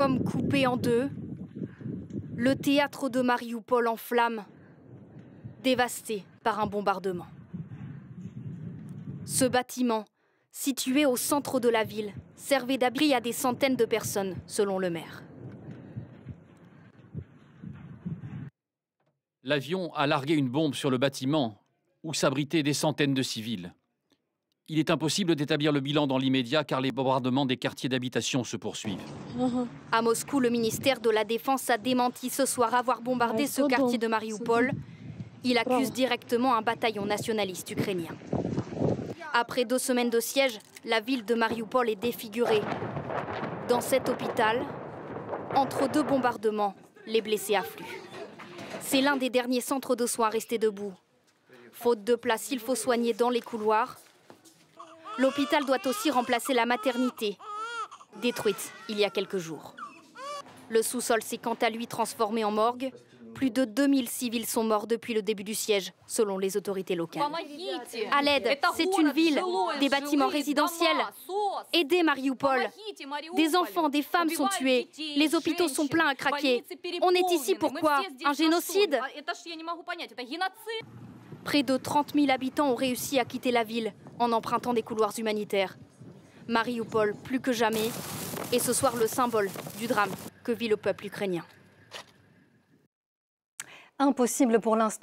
Comme coupé en deux, le théâtre de Marioupol en flammes, dévasté par un bombardement. Ce bâtiment, situé au centre de la ville, servait d'abri à des centaines de personnes, selon le maire. L'avion a largué une bombe sur le bâtiment où s'abritaient des centaines de civils. Il est impossible d'établir le bilan dans l'immédiat car les bombardements des quartiers d'habitation se poursuivent. À Moscou, le ministère de la Défense a démenti ce soir avoir bombardé ce quartier de Marioupol. Il accuse directement un bataillon nationaliste ukrainien. Après 2 semaines de siège, la ville de Marioupol est défigurée. Dans cet hôpital, entre 2 bombardements, les blessés affluent. C'est l'un des derniers centres de soins restés debout. Faute de place, il faut soigner dans les couloirs. L'hôpital doit aussi remplacer la maternité, détruite il y a quelques jours. Le sous-sol s'est quant à lui transformé en morgue. Plus de 2000 civils sont morts depuis le début du siège, selon les autorités locales. À l'aide, c'est une ville, des bâtiments résidentiels. Aidez Marioupol. Des enfants, des femmes sont tués. Les hôpitaux sont pleins à craquer. On est ici pourquoi? Un génocide? Près de 30 000 habitants ont réussi à quitter la ville en empruntant des couloirs humanitaires. Marioupol, plus que jamais, est ce soir le symbole du drame que vit le peuple ukrainien. Impossible pour l'instant.